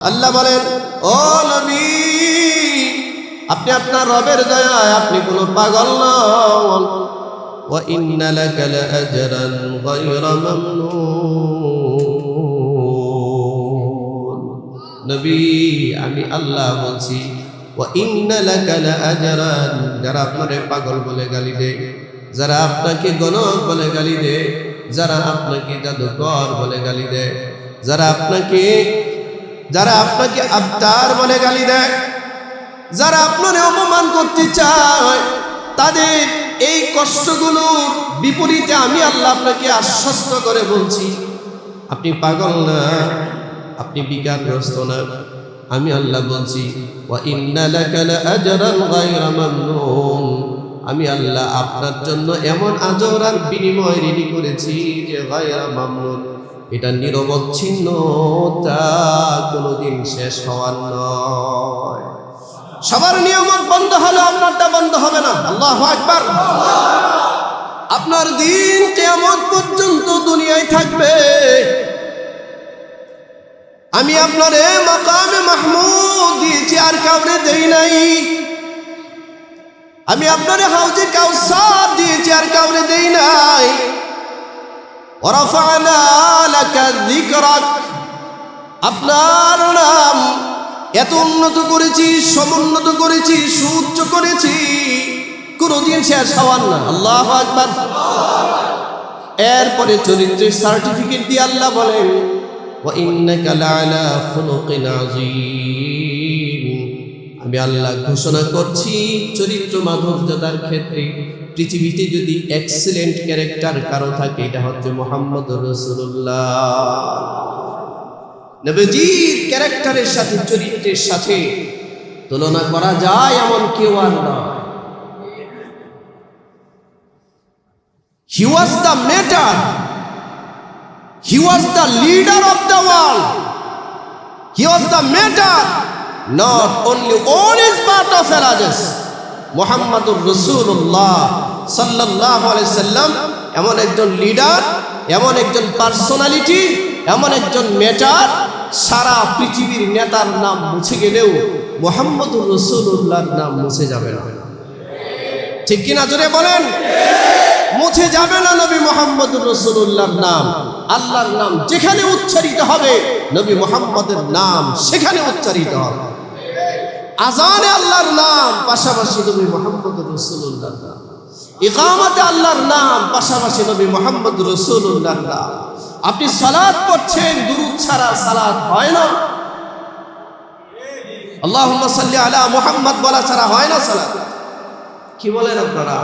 আল্লাহ বলেন, ও নবী, আপনি আপনার রবের দয়ায় আপনি কোনো পাগল নন। ওয়া ইন্না লাকা লাআজরান গায়রা মামনুন। নবী, আমি আল্লাহ বলছি, ওয়া ইন্না লাকা লাআজরান, যারা আপনারে পাগল বলে গালি দেয়, যারা আপনাকে গণক বলে গালি দেয়, যারা আপনাকে জাদুকর বলে গালি দেয়, যারা আপনাকে আবতার বলে গালি দেয়, যারা আপনার অপমান করতে চায়, তাদের এই কষ্টগুলোর বিপরীতে আমি আল্লাহ আপনাকে আশ্বস্ত করে বলছি, আপনি পাগল না, আপনি বিকারগ্রস্ত না। আমি আল্লাহ বলছি, ওয়া ইন্না লাকা লাআজরান গায়রা মামনুন, আমি আল্লাহ আপনার জন্য এমন আজর আর বিনিময় রেডি করেছি যে গায়রা মামনুন, এটা নিরবচ্ছিন্ন, তা কোনোদিন শেষ হওয়ার নয়। সবার নিয়ামত বন্ধ হলে আপনারটা বন্ধ হবে না। আল্লাহু আকবার। আপনার দিন কিয়ামত পর্যন্ত দুনিয়ায় থাকবে। আমি আপনার মাকামে মাহমুদ দিয়েছি, আর কাউরে দেই নাই। আমি আপনার হাউজে কাউসার দিয়েছি, আর কাউরে দেই নাই। ওয়ারাফা'না লাকা যিকরাক, আপনার নাম এত উন্নত করেছি, সমুন্নত করেছি, সুউচ্চ করেছি, কোনদিন শেষ হওয়ার না। আল্লাহু আকবার। এরপরে চরিত্রের সার্টিফিকেট দিয়ে আল্লাহ বলেন, ওয়া ইন্নাকা লা'আলা খুলুকিন আযীম, আমি আল্লাহ ঘোষণা করছি চরিত্র মাধুর্যতার ক্ষেত্রে পৃথিবীতে যদি এক্সিলেন্ট ক্যারেক্টার কারো থাকে, এটা হচ্ছে মুহাম্মদুর রাসূলুল্লাহ। নবীজির ক্যারেক্টারের সাথে, চরিত্রের সাথে তুলনা করা যায় এমন কেউ আর নয়। He was the matter. He was the leader of the world. He was the matter, not only on his part of Rajas. মুহাম্মদুর রাসূলুল্লাহ সাল্লাল্লাহু আলাইহি সাল্লাম এমন একজন লিডার, এমন একজন পার্সোনালিটি, এমন একজন মেটার, সারা পৃথিবীর নেতার নাম মুছে গেলেও মুহাম্মদুর রাসূলুল্লাহর নাম মুছে যাবে না। ঠিক কিনা জোরে বলেন? মুছে যাবে না নবী মুহাম্মদুর রাসূলুল্লাহর নাম। আল্লাহর নাম যেখানে উচ্চারিত হবে, নবী মুহাম্মদের নাম সেখানে উচ্চারিত হবে। আযানে আল্লাহর নাম, পাশাপাশি নবী মুহাম্মদুর রাসূলুল্লাহর নাম। ইকামতে আল্লাহর নাম, পাশাপাশি নবী মুহাম্মদুর রাসূলুল্লাহর নাম। আপনি সালাত পড়ছেন, দুরূদ ছাড়া সালাত হয় না। আল্লাহুম্মা সাল্লি আলা মুহাম্মদ বলা ছাড়া হয় না সালাত। কি বলেন আপনারা?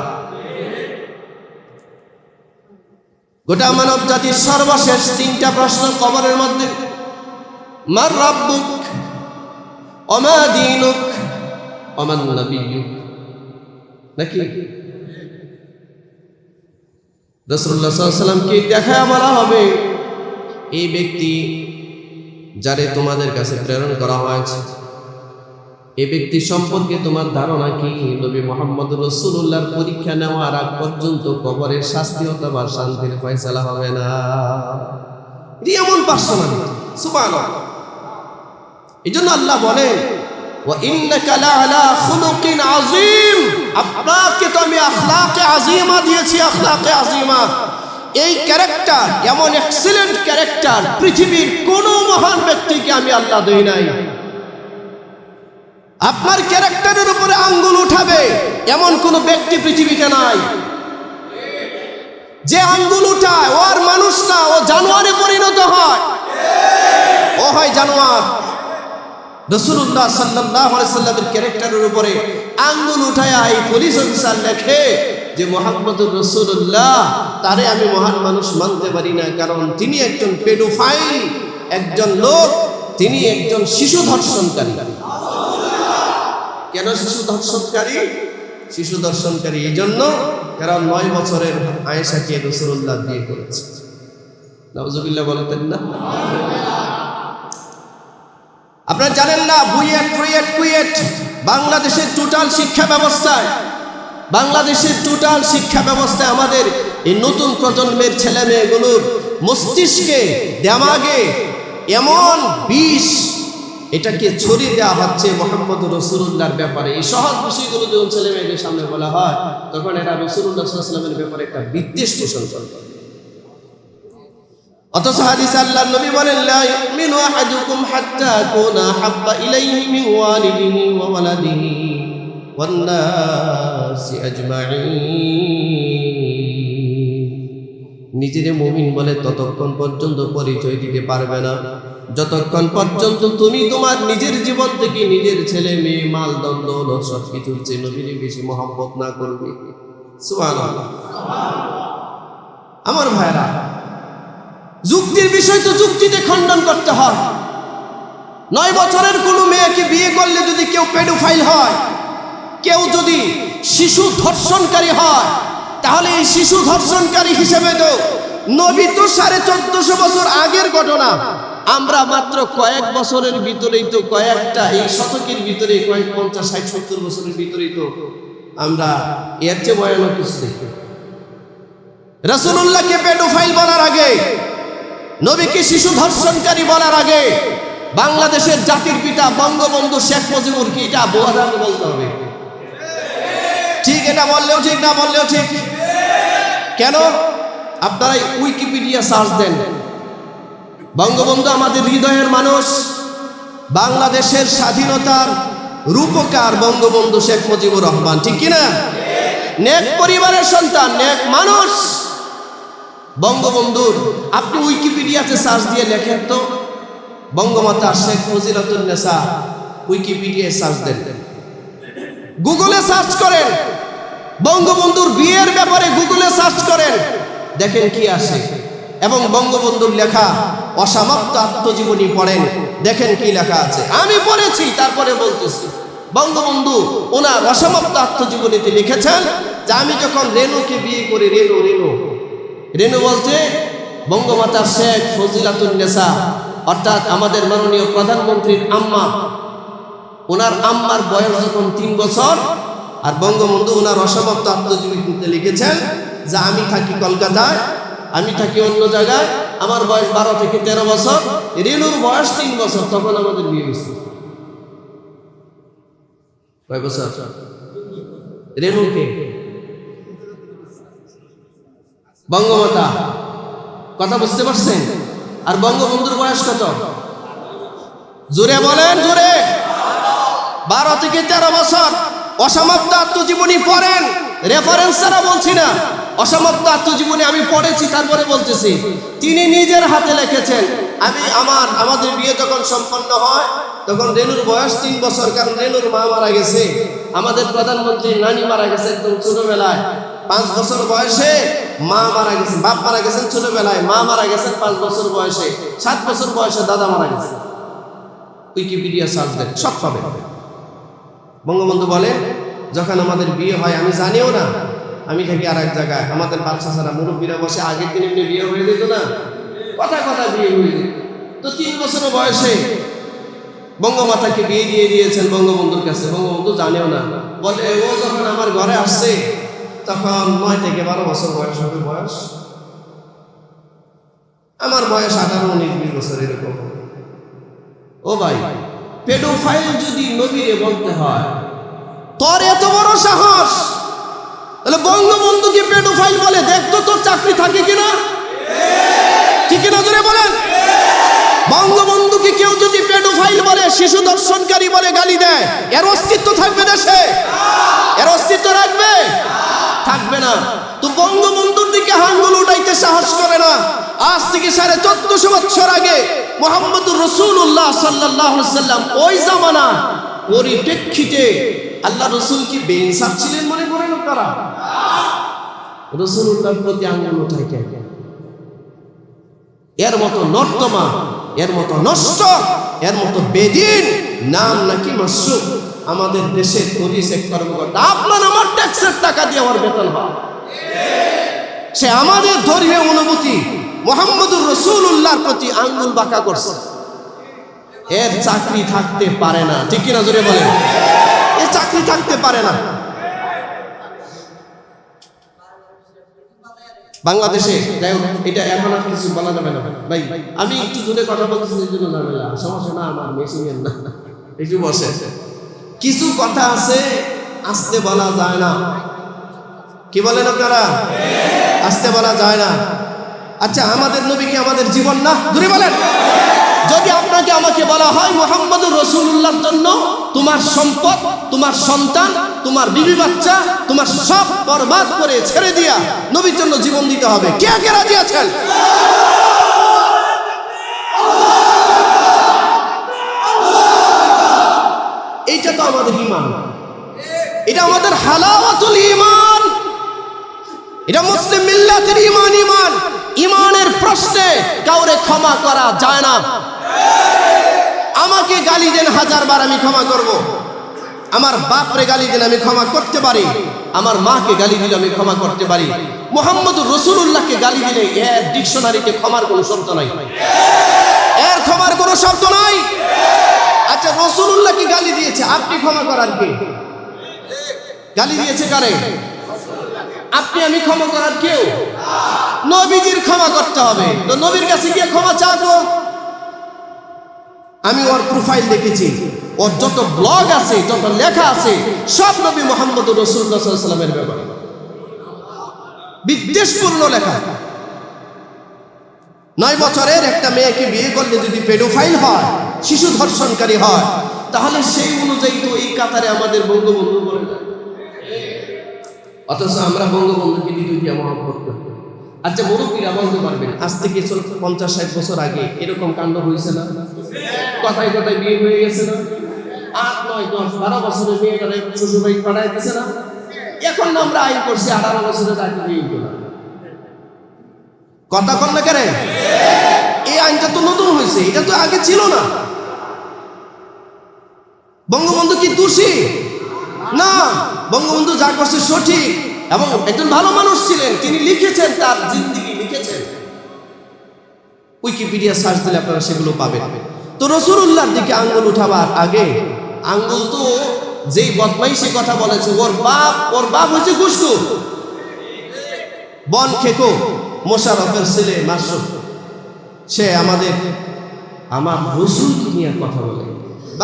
গোটা মানব জাতির সর্বশেষ তিনটা প্রশ্ন কবরের মধ্যে, মার রাব্বুক, ওমা দীনুক, ওমান নবিয়্যুক, নাকি? রাসূলুল্লাহ সাল্লাল্লাহু আলাইহি ওয়াসাল্লামকে দেখায় বলা হবে, এই ব্যক্তি যারে তোমাদের কাছে প্রেরণ করা হয়েছে, এই ব্যক্তি সম্পর্কে তোমার ধারণা কি? নবী মুহাম্মদুর রাসূলুল্লাহর পরীক্ষা নেওয়ার আগ পর্যন্ত কবরের শাস্তি অথবা শান্তির ফয়সালা হবে না। এমন পার্সোনালিটি, সুবহানাল্লাহ। এজন্য আল্লাহ বলে, ওয়া ইন্নাকা লা'আলা খুলুকিন আযীম, আপনাকে তো আমি আখলাকে আযীমা দিয়েছি, আখলাকে আযীমা। এই ক্যারেক্টার, এমন এক্সিলেন্ট ক্যারেক্টার পৃথিবীর কোন মহান ব্যক্তিকে আমি আল্লাহ দেই নাই। আপনার ক্যারেক্টারের উপরে আঙ্গুল উঠাবে এমন কোন ব্যক্তি পৃথিবীতে নাই। যে আঙ্গুল উঠায় ও আর মানুষ না, ও জানোয়ারে পরিণত হয়, ও হয় জানোয়ার। রাসূলুল্লাহ সাল্লাল্লাহু আলাইহি সাল্লামের ক্যারেক্টারের উপরে আঙ্গুল উঠায় এই পুলিশ অফিসার লেখে যে মুহাম্মদুর রাসূলুল্লাহ, তারে আমি মহান মানুষ মানতে পারি না, কারণ তিনি একজন পেডোফাইল, একজন লোক, তিনি একজন শিশু ধর্ষণকারী। কেন শিশু ধর্ষণকারী? শিশু ধর্ষণকারী এই জন্য কারণ 9 বছরের আয়েশাকে রাসূলুল্লাহ বিয়ে করেছে। নাউজুবিল্লাহ বলতেন না? আপনারা জানেন না, বুয়েট বাংলাদেশের টোটাল শিক্ষা ব্যবস্থায়, আমাদের এই নতুন প্রজন্মের ছেলে মেয়েগুলোর মস্তিষ্কে, দেমাগে এমন বিষ এটাকে ছড়িয়ে দেওয়া হচ্ছে মোহাম্মদ রাসূলুল্লাহর ব্যাপারে। এই সহজ বিষয়গুলো যখন ছেলে মেয়েদের সামনে বলা হয়, তখন এরা রাসূলুল্লাহ সাল্লাল্লাহু আলাইহি ওয়াসাল্লামের ব্যাপারে একটা বিদ্বেষ পোষণ করে। অথচ হাদিসে আল্লাহর নবী বলেন, লা ইউমিনু আহাদুকুম হাত্তা আকুনা হাব্বা ইলাইহি মিন ওয়ালিদিহি ওয়া ওয়ালাদিহি ওয়ান নাসি আজমাইন। নিজের মুমিন বলে ততক্ষণ পর্যন্ত পরিচয় দিতে পারবে না যতক্ষণ পর্যন্ত তুমি তোমার নিজের জীবন থেকে নিজের ছেলে মেয়ে মাল দণ্ড সব কিছুর চেয়ে নবীর বেশি মহব্বত না করবে। সুবহানাল্লাহ। আমার ভাইরা, যুক্তির বিষয় তো যুক্তিতে খণ্ডন করতে হয়। 9 বছরের কোনো মেয়েকে বিয়ে করলে যদি কেউ পেডোফাইল হয়, কেউ যদি শিশু ধর্ষণকারী হয়, তাহলে এই শিশু ধর্ষণকারী হিসেবে তো নবী তো 1450 বছর আগের ঘটনা, আমরা মাত্র কয়েক বছরের ভিতরেই তো কয়েকটা এই শতকের ভিতরে কয়েক 50, 60, 70 বছরের ভিতরেই তো আমরা এর চেয়ে ভয়ানক কিছু দেখি। রাসূলুল্লাহকে পেডোফাইল বলার আগে, নবীকে শিশু ধর্ষণকারী বলার আগে বাংলাদেশের জাতির পিতা বঙ্গবন্ধু শেখ মুজিবুরকে এটা বোঝাতে বলতে হবে। ঠিক, এটা বললেও ঠিক, না বললেও ঠিক। কেন? আপনারা উইকিপিডিয়া সার্চ দেন। বঙ্গবন্ধু আমাদের হৃদয়ের মানুষ, বাংলাদেশের স্বাধীনতার রূপকার বঙ্গবন্ধু শেখ মুজিবুর রহমান, ঠিক কিনা? নেক পরিবারের সন্তান, নেক মানুষ বঙ্গবন্ধুর। আপনি উইকিপিডিয়াতে সার্চ দিয়ে লেখেন তো বঙ্গমাতা শেখ ফজিলাতুন্নেসা, উইকিপিডিয়ায় সার্চ দেন, গুগলে সার্চ করেন, বঙ্গবন্ধুর বিয়ের ব্যাপারে গুগলে সার্চ করেন, দেখেন কি আসে। এবং বঙ্গবন্ধুর লেখা অসমাপ্ত আত্মজীবনী পড়েন, দেখেন কি লেখা আছে। আমি পড়েছি, তারপরে বলতেছি। বঙ্গবন্ধু ওনার অসমাপ্ত আত্মজীবনীতে লিখেছেন যে আমি যখন রেনুকে বিয়ে করি, রেনু বলতে বঙ্গমাতা শেখ ফজিলাতুন্নেসা, অর্থাৎ আমাদের মাননীয় প্রধানমন্ত্রীর আম্মা, ওনার আম্মার বয়স যখন 3 বছর, আর বঙ্গবন্ধু ওনার অসমাপ্ত আত্মজীবনীতে লিখেছেন যে আমি থাকি কলকাতায়, আমি থাকি অন্য জায়গায়, আমার বয়স 12 থেকে 13 বছর, রেনুর বয়স 3 বছর, তখন আমাদের বিয়ে হয়েছে। কয় বছর? রেনুকে বঙ্গমাতা, কথা বুঝতে পারছেন? আর বঙ্গবন্ধুর বয়স কত? জোরে বলেন, জোরে। 12 থেকে 13 বছর। অসমাপ্ত আত্মজীবনী পড়েন, রেফারেন্স ছাড়া বলছি না, অসমাপ্ত আত্মজীবনী আমি পড়েছি, তারপরে বলতেছি। তিনি নিজের হাতে লিখেছেন আমাদের বিয়ে যখন সম্পন্ন হয় তখন রেনুর বয়স 3 বছর, কারণ রেনুর মা মারা গেছে, আমাদের প্রধানমন্ত্রীর নানি মারা গেছে একদম ছোটবেলায়, 5 বছর বয়সে মা মারা গেছে, বাপ মারা গেছেন ছোটবেলায়, মা মারা গেছেন 5 বছর বয়সে, 7 বছর বয়সে দাদা মারা গেছে। উইকিপিডিয়া সার্চ দেন, সব পাবে। বঙ্গবন্ধু বলেন যখন আমাদের বিয়ে হয়, আমি জানিও না, আমি থাকি আর এক জায়গায়, আমাদের বাচ্চা ছাড়া মুরব্বীরা বসে, আগের দিন এমনি বিয়ে হয়ে যেত না, কথা বিয়ে হয়ে যেত। তো 3 বছর বয়সে বঙ্গমাতাকে বিয়ে দিয়ে দিয়েছেন বঙ্গবন্ধুর কাছে, বঙ্গবন্ধু জানেও না। বলে ও যখন আমার ঘরে আসছে তখন 9 থেকে 12 বছর বয়স হবে, বয়স আমার বয়স 18, 19, 20 বছর এরকম। ও ভাই, পেডোফাইল যদি নবীরে বলতে হয়, তোর এত বড় সাহস, তাহলে বঙ্গবন্ধুকে পেডোফাইল বলে, দেখতো তোর চাকরি থাকে কিনা, ঠিক কিনা জোরে বলেন। বঙ্গবন্ধুকে কেউ যদি পেডোফাইল বলে, শিশু ধর্ষণকারী বলে গালি দেয়, এর অস্তিত্ব থাকবে দেশে? এর অস্তিত্ব রাখবে? থাকবে না। তো বঙ্গবন্ধুর দিকে আঙ্গুল উঠাইতে সাহস করে না। আজ থেকে 1450 বছর আগে মুহাম্মদুর রাসূলুল্লাহ সাল্লাল্লাহু আলাইহি ওয়াসাল্লাম ওই জামানা পরিপ্রেক্ষিতে আল্লাহ রাসূল কি বেইনসাফ ছিলেন মনে করেন আপনারা? রাসূলুল্লাহর প্রতি আঙ্গুল উঠাই কেন? এর মতো নর্দমা, এর মতো নষ্ট, এর মতো বেদিন নাম নাকি মাসুক আমাদের দেশের পুলিশ এক কর্মকর্তা, আপনার আমার ট্যাক্সের টাকা দিয়ে আমার বেতন হয়, সে আমাদের ধর্মীয় অনুভূতি মুহাম্মদুর রাসূলুল্লাহর প্রতি আঙ্গুল বাঁকা করছে। এর চাকরি থাকতে পারে না, ঠিক কিনা জোরে বলেন? এর চাকরি থাকতে পারে না। বাংলাদেশে যাই হোক, এটা এখন আর কিছু বলা যাবে না ভাই। আমি একটু জোরে কথা বলতেছি, এই জন্য ঝামেলা, সমস্যা না আমার, মেশিনের না, একটু বসে। কিছু কথা আছে আস্তে বলা যায় না, কি বলেন আপনারা? আস্তে বলা যায় না। আচ্ছা, আমাদের নবী কি আমাদের জীবন না? জোরে বলেন। যদি আপনাকে আমাকে বলা হয় মুহাম্মদুর রাসূলুল্লাহর জন্য তোমার সম্পদ, তোমার সন্তান, তোমার বিবি বাচ্চা, তোমার সব বরবাদ করে ছেড়ে দিয়া নবীর জন্য জীবন দিতে হবে, কে কে রাজি আছেন? এইটা তো আমাদের ঈমান, এটা আমাদের হালাওয়াতুল ঈমান, এটা মুসলিম মিল্লাতের ঈমান। ঈমানের প্রশ্নে কাউরে ক্ষমা করা যায় না। আমাকে গালি দেন 1000 বার, আমি ক্ষমা করব। আমার বাপরে গালি দেন, আমি ক্ষমা করতে পারি। আমার মাকে গালি দিলে আমি ক্ষমা করতে পারি। মুহাম্মদুর রাসূলুল্লাহকে গালি দিলে এর ডিকশনারিতে ক্ষমার কোনো শব্দ নাই, এর ক্ষমার কোনো শব্দ নাই। আচ্ছা, রাসূলুল্লাহকে গালি দিয়েছে, আপনি ক্ষমা করার কে? গালি দিয়েছে কারে? আপনি আমি ক্ষমা করার কেউ? নবীজির ক্ষমা করতে হবে। তো নবীর কাছে গিয়ে ক্ষমা চাবো? আমি ওর প্রোফাইল দেখেছি, ওর যত ব্লগ আছে, যত লেখা আছে, সব নবী মুহাম্মদুর রাসূলুল্লাহ সাল্লাল্লাহু আলাইহি ওয়াসাল্লামের ব্যাপারে বিদ্বেষপূর্ণ লেখা। 9 বছরের একটা মেয়েকে বিয়ে করলে যদি পেডোফাইল হয়, শিশু ধর্ষণকারী হয়, তাহলে সেই অনুযায়ী তো এই কাতারে আমাদের বঙ্গবন্ধু বলে যায়। অথচ আমরা বঙ্গবন্ধুকে দ্বিতীয় মহব্বত করি। আচ্ছা, মুরব্বীরা বলতে পারবেন, আজ থেকে 50-60 বছর আগে এরকম কাণ্ড হয়েছে না? কথায় কথায় বিয়ে হয়ে গেছে না? 8, 9, 10, 12 বছরের মেয়েটারে শ্বশুরবাড়ি পাঠায় দিছে না? এখন আমরা আইন করছি 18 বছরের আগে বিয়ে করা। কথা কন না কেন? এই আইনটা তো নতুন হয়েছে, এটা তো আগে ছিল না। বঙ্গবন্ধু কি দোষী? না, বঙ্গবন্ধু যা করছে সঠিক, এবং একজন ভালো মানুষ ছিলেন। তিনি লিখেছেন, তার জিন্দেগি লিখেছেন। উইকিপিডিয়া সার্চ দিলে আপনারা সেগুলো পাবেন। তো রাসূলুল্লাহর দিকে আঙ্গুল উঠাবার আগে, আঙ্গুল তো যেই বদমাইশি কথা বলেছে, ওর বাপ হয়েছে ঘুষখোর, বন খেকো, মোশাররফের ছেলে মাসুদ। সে আমার রাসূলকে নিয়ে কথা বলে।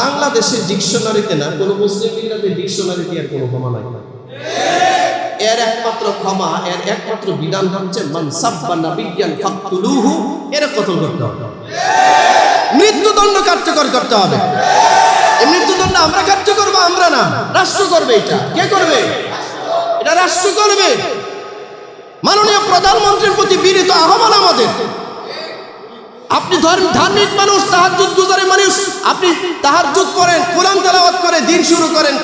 বাংলাদেশের ডিকশনারিতে না, কোনো মুসলিম মিল্লাতের ডিকশনারিতে আর কোনো ক্ষমা নাই। এর একমাত্র ক্ষমা, এর একমাত্র বিধান হচ্ছে মান সাব্বা নাবিয়্যান ফাকতুলুহু, এর কতল করতে হবে, মৃত্যুদণ্ড কার্যকর করতে হবে। এই মৃত্যুদণ্ড আমরা কার্যকর করব, আমরা না, রাষ্ট্র করবে। এটা কে করবে? এটা রাষ্ট্র করবে। মাননীয় প্রধানমন্ত্রীর প্রতি বিনীত আহ্বান আমাদের। আপনি ধার্মিক মানুষ, তাহাজ্জুদ গুজারি মানুষ, আপনি তাহাজ্জুদ করেন, কোরআন তেলাওয়াত করে দিন শুরু করেন,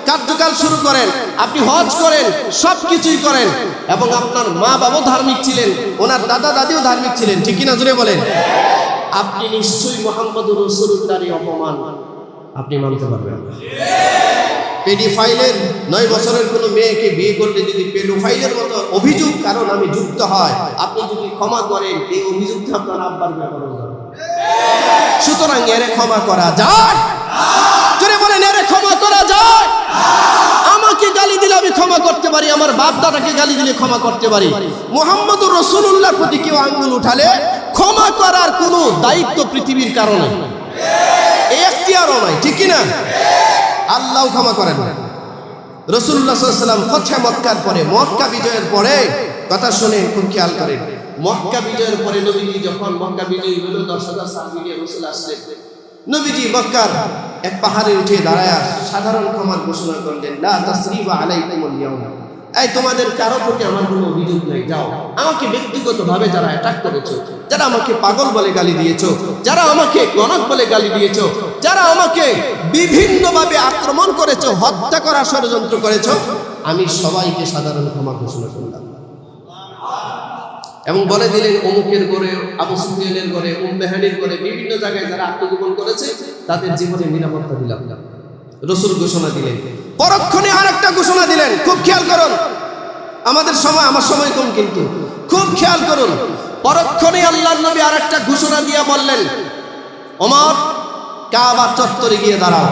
কার্যকাল শুরু করেন, আপনি হজ করেন, সব কিছুই করেন, এবং আপনার মা বাবাও ধার্মিক ছিলেন, ওনার দাদা দাদিও ধার্মিক ছিলেন, ঠিক কিনা জুড়ে বলেন? আপনি নিশ্চয়ই মুহাম্মদুর রাসূলুল্লাহর অপমান আপনি মানতে পারবেন না। পেডোফাইলের 9 বছরের কোনো মেয়েকে বিয়ে করলে যদি পেডোফাইলের মতো অভিযোগ কারণ আমি যুক্ত হয়, আপনি যদি ক্ষমা করেন, এই অভিযোগটা আপনার আব্বার ব্যাপারে যাবে। সুতরাং এর ক্ষমা করা যায়? জোরে বলেন, এর ক্ষমা করা যায়? আমাকে গালি দিলে আমি ক্ষমা করতে পারি, আমার বাপ দাদাকে গালি দিলে ক্ষমা করতে পারি। মুহাম্মদুর রাসূলুল্লাহর প্রতি কেউ আঙ্গুল উঠালে ক্ষমা করার কোনো দায়িত্ব পৃথিবীর কারণে এই এখতিয়ারও নাই, ঠিক কিনা? আল্লাহ ক্ষমা করেন। রাসূলুল্লাহ সাল্লাল্লাহু আলাইহি ওয়াসাল্লাম ফতহ মক্কার পরে, মক্কা বিজয়ের পরে, কথা শুনেন, খুব খেয়াল করেন, মক্কা বিজয়ের পরে নবীজি যখন মক্কা বিজয়ী হলো, 10,000 সাহাবী নিয়ে রাসূল আসলেন। নবীজি মক্কার এক পাহাড়ে উঠে দাঁড়ায় সাধারণ ক্ষমার ঘোষণা করলেন, লা তাসরিবা আলাইকুমুল ইয়াউম, এই তোমাদের কারো প্রতি আমার কোনো অভিযোগ নেই, যাও। আমাকে ব্যক্তিগতভাবে যারা অ্যাটাক করেছো, যারা আমাকে পাগল বলে গালি দিয়েছো, যারা আমাকে গণক বলে গালি দিয়েছো, যারা আমাকে বিভিন্নভাবে আক্রমণ করেছো, হত্যা করার ষড়যন্ত্র করেছো, আমি সবাইকে সাধারণ ক্ষমা ঘোষণা করলাম। এবং বলে দিলেন, অমুকের ঘরে, আবু সুফিয়ানের ঘরে, উম্মে হানির ঘরে, বিভিন্ন জায়গায় যারা আত্মগোপন করেছে তাদের জীবনের নিরাপত্তা দিলাম। রাসূল ঘোষণা দিলেন। পরক্ষণে আরেকটা ঘোষণা দিলেন, খুব খেয়াল করুন, আমার সময় কম, কিন্তু খুব খেয়াল করুন। পরক্ষণে আল্লাহর নবী আরেকটা ঘোষণা দিয়ে বললেন, ওমর, কাবা চত্বরে গিয়ে দাঁড়াও,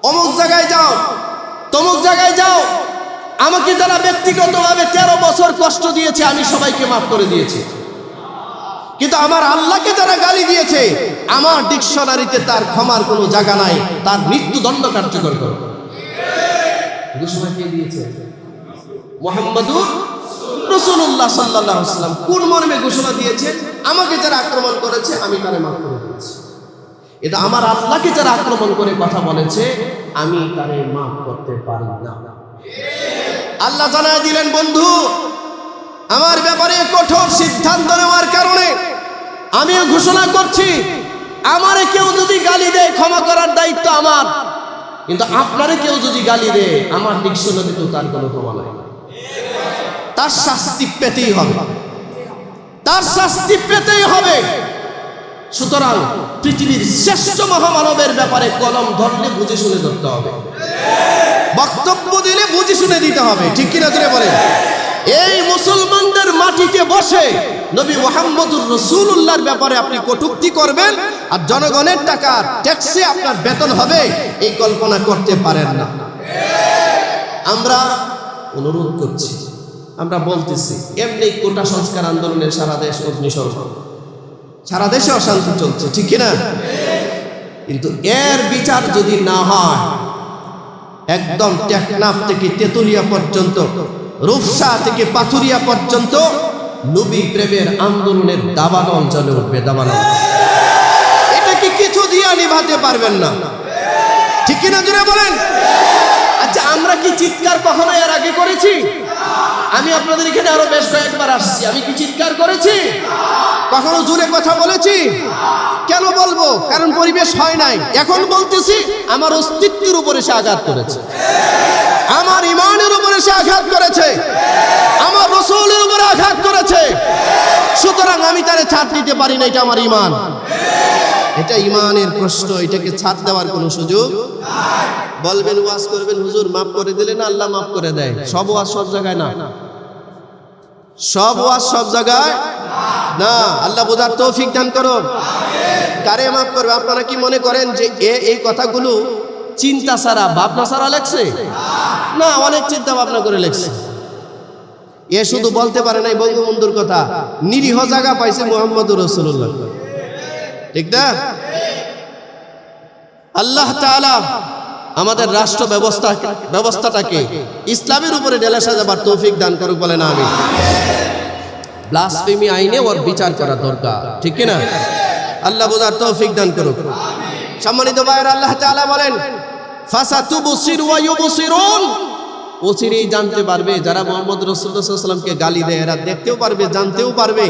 অমুক জায়গায় যাও, তমুক জায়গায় যাও, আমাকে যারা ব্যক্তিগতভাবে 13 বছর কষ্ট দিয়েছে আমি সবাইকে মাফ করে দিয়েছি, কিন্তু আমার আল্লাহকে যারা গালি দিয়েছে আমার ডিকশনারিতে তার ক্ষমার কোনো জায়গা নাই, তার মৃত্যুদণ্ড কার্যকর করো। ঘোষণা কে দিয়েছে? মুহাম্মাদুর রাসূলুল্লাহ সাল্লাল্লাহু আলাইহি ওয়াসাল্লাম। কোন মর্মে ঘোষণা দিয়েছে? আমাকে যারা আক্রমণ করেছে আমি তারে মাফ করে দিয়েছি। এটা আমার আল্লাহকে যারা আক্রমণ করে কথা বলেছে আমি তারে মাফ করতে পারি না। আল্লাহ জানায় দিলেন, বন্ধু আমার ব্যাপারে কঠোর সিদ্ধান্ত নেওয়ার কারণে আমিও ঘোষণা করছি, আমারে কেউ যদি গালি দেয় ক্ষমা করার দায়িত্ব আমার, কিন্তু আপনারে কেউ যদি গালি দেয় আমার ডিকশনারিতেও তার কোনো ক্ষমা নাই, তার শাস্তি পেতেই হবে, তার শাস্তি পেতেই হবে। সুতরাং পৃথিবীর শ্রেষ্ঠ মহামানবের ব্যাপারে কলম ধরলে বুঝে শুনে ধরতে হবে, বক্তব্য দিলে বুঝে শুনে দিতে হবে, ঠিক কিনা জোরে বলেন? এই মুসলমানদের মাটিতে বসে নবী মুহাম্মদুর রাসূলুল্লাহর ব্যাপারে আপনি কটূক্তি করবেন আর জনগণের টাকা ট্যাক্সে আপনার বেতন হবে, এই কল্পনা করতে পারেন না। আমরা অনুরোধ করছি, আমরা বলতেছি, এমনি কোটা সংস্কার আন্দোলনের সারা দেশ অগ্নিসংযোগ, সারা দেশে অশান্তি চলছে, ঠিক কিনা? কিন্তু এর বিচার যদি না হয়, একদম টেকনাফ থেকে তেতুলিয়া পর্যন্ত, রূপসা থেকে পাথুরিয়া পর্যন্ত নবী প্রেমের আন্দোলনের দাবানল চলে উঠবে, দাবানল। এটা কি কিছু দিয়ে নিভাতে পারবেন না, ঠিক কিনা জোরে বলেন? আচ্ছা, আমরা কি চিৎকার কখনো এর আগে করেছি? আমি আপনাদের এখানে আরো বেশ কয়েকবার আসছি, আমি কি চিৎকার করেছি? কখনো জোরে কথা বলেছি? কেন বলবো? কারণ পরিবেশ হয় নাই। এখন বলতেছি, আমার অস্তিত্বের উপরে সে আঘাত করেছে, আমার ইমানের উপরে সে আঘাত করেছে, আমার রাসূলের উপরে আঘাত করেছে। সুতরাং আমি তারে ছাড় দিতে পারি না, এটা আমার ইমান, এটা ইমানের প্রশ্ন, এটাকে ছাড় দেওয়ার কোনো সুযোগ নাই। বলবেন, ওয়াজ করবেন, হুজুর মাফ করে দিলেন, আল্লাহ মাফ করে দেয়। সব ওয়াজ সব জায়গায় না, সব ওয়াজ সব জায়গায় না। আল্লাহ বোঝার তৌফিক দান করুন। কারে মাফ করবে? আপনারা কি মনে করেন যে এই কথাগুলো চিন্তা ছাড়া ভাবনা ছাড়া লেখছে? না, অনেক চিন্তা ভাবনা করে লেখছে। এ শুধু বলতে পারে নাই বঙ্গবন্ধুর কথা, নিরীহ জায়গা পাইছে মুহাম্মদুর রাসূলুল্লাহ, ঠিক না? আল্লাহ তাআলা আমাদের রাষ্ট্র ব্যবস্থাটাকে ইসলামের উপরে ঢেলে সাজাবার তৌফিক দান করুক, বলেন আমিন। ব্লাসফেমি আইনে ওর বিচার করা দরকার, ঠিক কিনা? আল্লাহ বোঝার তৌফিক দান করুক। সম্মানিত ভাইরা, আল্লাহ তাআলা বলেন, ফাসাতুবসির ওয়া ইউবসিরুন, অচিরেই জানতে পারবে যারা মুহাম্মদ রাসূলুল্লাহ সাল্লাল্লাহু আলাইহি ওয়াসাল্লামকে গালি দেয়, এরা দেখতেও পারবে, জানতেও পারবে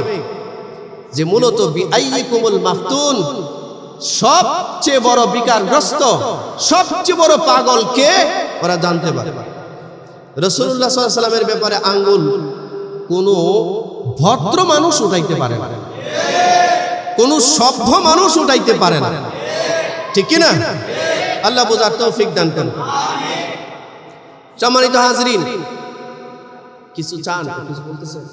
যে মূলত বিআইয়িকুমুল মাফতুন, সবচেয়ে বড় বিকারগ্রস্ত, সবচেয়ে বড় পাগল কে, ওরা জানতে পারে। রাসূলুল্লাহ সাল্লাল্লাহু আলাইহি ওয়াসাল্লামের ব্যাপারে আঙ্গুল কোনো ভদ্র মানুষ উঠাইতে পারে না, কোনো সভ্য মানুষ উঠাইতে পারে না, ঠিক কি না? আল্লাহ বুঝার তৌফিক দান করুন। সম্মানিত হাজরিন, কিছু চান? কিছু বলতেছেন?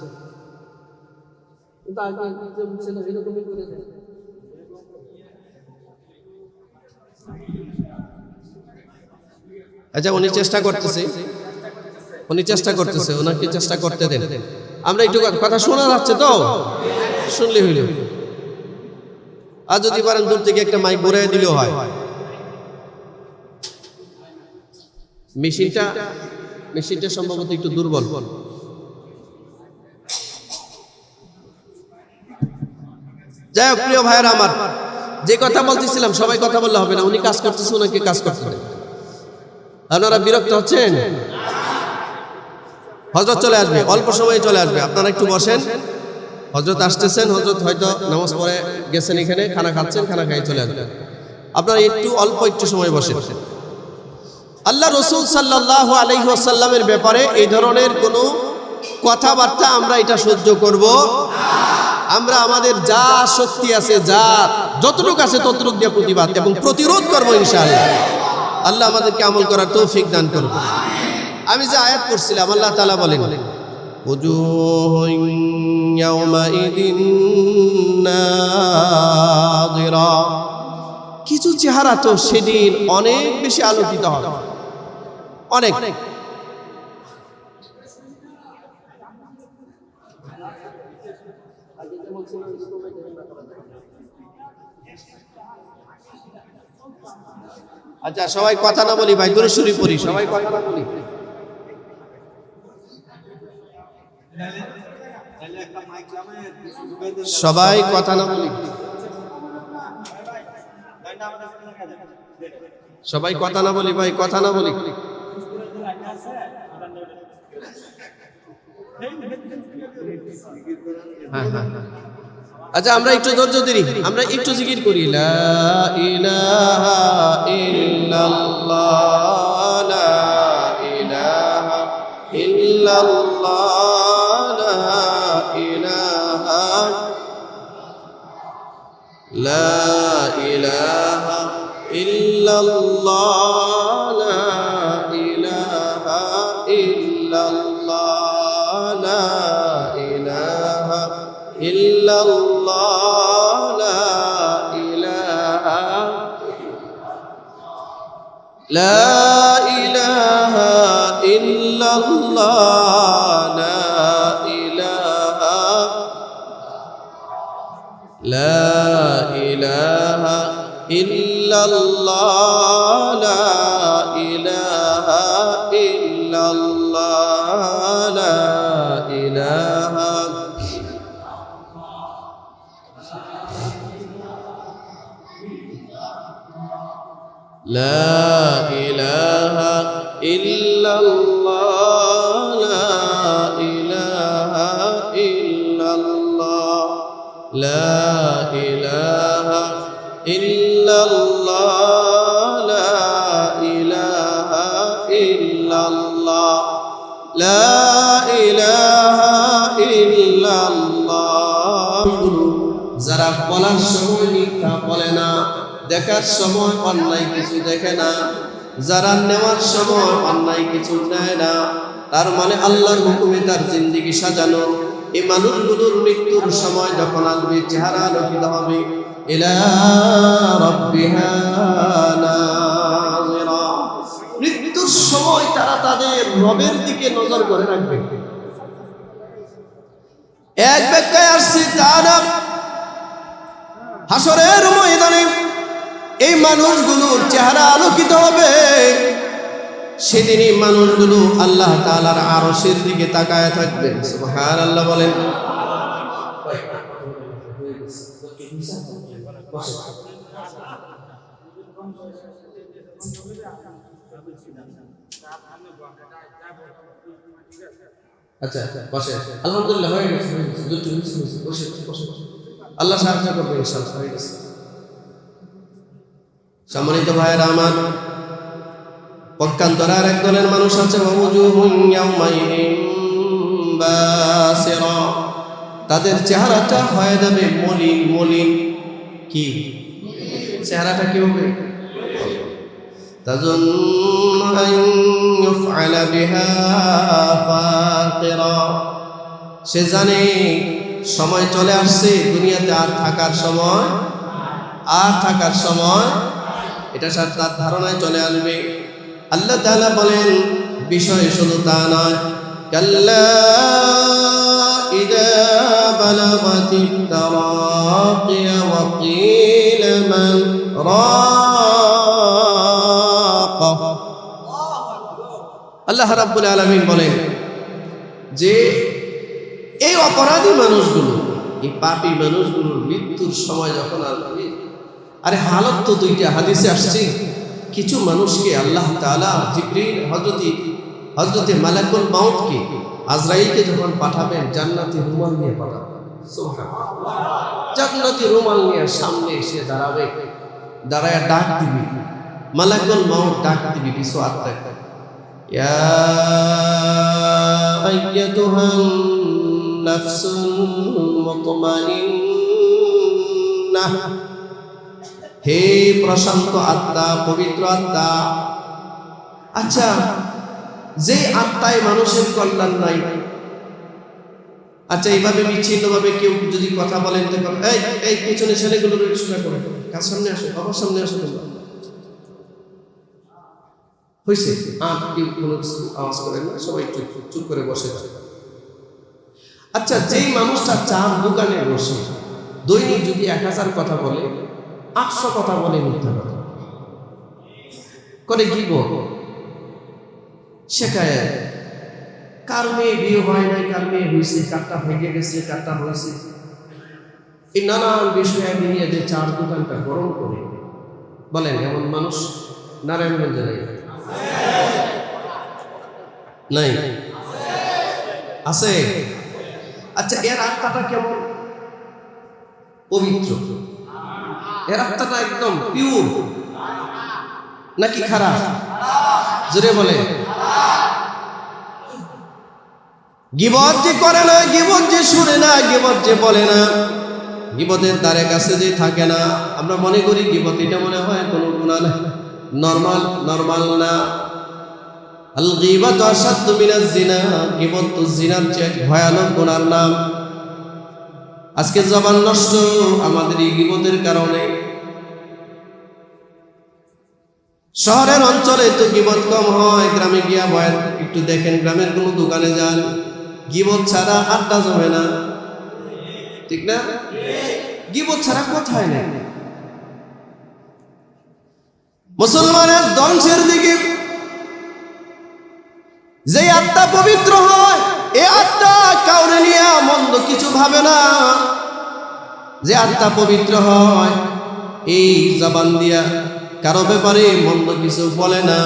আচ্ছা, উনি চেষ্টা করতেছে, ওনাকে চেষ্টা করতে দেন। আমরা একটু কথা শোনা যাচ্ছে তো, শুনলে হইল। আর যদি পারেন দূর থেকে একটা মাইক ঘুরাই দিলেও হয়। মেশিনটা সম্ভবত একটু দুর্বল। যাই হোক, প্রিয় ভাইয়েরা আমার, যে কথা বলতেছিলাম, সবাই কথা বললে হবে না। উনি কাজ করতেছে, ওনাকে কাজ করতে দেন। আপনারা বিরক্ত হচ্ছেন? হযরত চলে আসবে, অল্প সময়ে চলে আসবে, আপনারা একটু বসেন। হযরত আসতেছেন, হযরত হয়তো নামাজ পড়ে গেছেন, এখানে খানা খাচ্ছেন, খানা খাই চলে আসবেন। আপনারা একটু সময় বসেন। আল্লাহ রাসূল সাল্লাল্লাহু আলাইহি ওয়াসাল্লামের ব্যাপারে এই ধরনের কোনো কথাবার্তা আমরা এটা সহ্য করব না। আমরা আমাদের যা শক্তি আছে, যা যতটুকু আছে ততটুকু দিয়ে প্রতিবাদ এবং প্রতিরোধ করব ইনশাআল্লাহ। আল্লাহ আমাদেরকে আমল করার তৌফিক দান করুন। আমি যে আয়াত পড়ছিলাম, আল্লাহ তাআলা বলেন, উজুহুন ইয়াওমাইদিন নাযিরা, কিছু চেহারা তো সেদিন অনেক বেশি আলোকিত হবে, অনেক। আচ্ছা সবাই কথা না বলি ভাই, দূরে সরি পড়ি, সবাই কথা না বলি। সবাই কথা না বলি, সবাই কথা না বলি ভাই, কথা না বলি। হ্যাঁ হ্যাঁ, আচ্ছা আমরা একটু ধৈর্য ধরি, আমরা একটু জিকির করি। লা ইলাহা ইল্লাল্লাহ, লা ইলাহা ইল্লাল্লাহ, লা ইলাহা, লা ইলাহা ইল্লাল্লাহ, লা ইলাহা ইল্লাল্লাহ, লা ইলাহা ইল্লাল্লাহ, লা ইলাহা, লা ইলাহা ইল্লাল্লাহ, লা ইলাহা, লা ইলাহা ইল্লাল্লাহ, লা ইলাহা ইল্লাল্লাহ, লা ইলাহা, লা ইলাহা ইল্লাল্লাহ, লা ইলাহা ইল্লাল্লাহ, লা ইলাহা ইল্লাল্লাহ, লা ইলাহা ইল্লাল্লাহ, লা ইলাহা ইল্লাল্লাহ। যারা বলার সময় মিথ্যা বলে না, দেখার সময় অন্যায় কিছু দেখে না, যারা নেওয়ার সময় অন্যায় কিছু নেয় না, তার মানে আল্লাহর হুকুমে তার জিন্দেগি সাজানো। এই মানুষগুলোর মৃত্যুর সময় যখন আসবে, চেহারা আলোকিত হবে, ইলা রাব্বিহা নাযিরা। মৃত্যুর সময় তারা তাদের রবের দিকে নজর করে রাখবে। এক ব্যাখ্যায় আসছে তারা হাসরের ময়দানে এই মানুষগুলোর চেহারা আলোকিত হবে। সেদিনই মানুষগুলো আল্লাহ তাআলার আরশের দিকে তাকায় থাকবে। সুবহানাল্লাহ বলেন। আচ্ছা বসে, আলহামদুলিল্লাহ হয়ে গেছে, বসে বসে, আল্লাহ সাহায্য করবে ইনশাআল্লাহ, হয়ে গেছে। সম্মানিত ভাইয়েরা আমার, পক্ষান্তরে এক দলের মানুষ আছে, তাদের চেহারাটা হয়ে যাবে মলিন। মলিন কি চেহারাটা কি হবে? সে জানে সময় চলে আসছে, দুনিয়াতে আর থাকার সময়, এটা তার ধারণায় চলে আসবে। আল্লাহ তাআলা বলেন, বিষয় শুধু তা নয়, কাল্লা ইযা বালাগাতিত তারাকিয়া ওয়া কিলা মান রাক। আল্লাহ রাব্বুল আলামিন বলেন যে এই অপরাধী মানুষগুলো, এই পাপী মানুষগুলোর মৃত্যুর সময় যখন আসবে, আরে হালত তো দুইটা হাদিসে আসছে। কিছু মানুষকে আল্লাহ তাআলা জিবরিল হযরতে মালাকুল মাউতকে, আজরাইলকে যখন পাঠাবেন, জান্নাতি রুমাল নিয়ে পাঠাবেন। সুবহানাল্লাহ, জান্নাতি রুমাল নিয়ে সামনে এসে দাঁড়াবে, দাঁড়ায় ডাক দিবে, মালাকুল মাউত ডাক দিবে কিছু আত্মা, ইয়া আইয়াতুহান নাফসুল মুতমাইন্নাহ, হে প্রশান্ত আত্মা, পবিত্র আত্মা। আচ্ছা, যে আত্মায় মানুষের কল্যাণ নাই, আচ্ছা এইভাবে বিচ্ছিন্নভাবে কেউ যদি কথা বলেন, তো এই পিছনে ছেলেগুলো শোনা করে, কার সামনে আসো, আমার সামনে আসো, তোমরা হয়েছে কেউ কোনো আওয়াজ করেন না, সবাই চুপ করে বসে। আচ্ছা, যেই মানুষটা চার দোকানে বসে, দৈনিক যদি 1000 কথা বলে, 800 কথা বলে মিথ্যা কথা করে, গীবত, শেখায়েত, কার মেয়ে বিয়ে হয় নাই, কার মেয়ে হয়েছে, কারটা ভেঙে গেছে, কারটা হয়েছে, এই নানান বিষয়ে নিয়ে যে চার দোকানটা গরম করে। বলেন এমন মানুষ নারায়ণগঞ্জে নাই? নাই? আছে? আচ্ছা, এর আত্মাটা কেমন? পবিত্র? এর আত্মাটা একদম পিওর নাকি খারাপ? জোরে বলে। গীবত যে করে না, গীবত যে শুনে না, গীবত যে বলে না, গীবতের দ্বারে কাছে যে থাকে না, আমরা মনে করি গীবত এটা মনে হয় কোনো গুনাহ না, নরমাল না। আল গীবাতু আশাদ্দু মিনাজ জিনা, গীবত তো জিনার চেয়ে ভয়ানক গুনার নাম। আজকে জবান নষ্ট আমাদের এই গীবতের কারণে। শহরের অঞ্চলে তো গীবত কম হয়, গ্রামে গিয়া বয়ান একটু দেখেন, গ্রামের কোনো দোকানে যান, গীবত ছাড়া আড্ডা জমে না, ঠিক না? গীবত ছাড়া কোথায় নেই। মুসলমানের ধ্বংসের দিকে যে আত্মা পবিত্র হয়, এ আত্মা কাউরে নিয়ে মন্দ কিছু ভাবে না। যে আত্মা পবিত্র হয়, এই জবান দিয়া কারো ব্যাপারে মন্দ কিছু বলে না,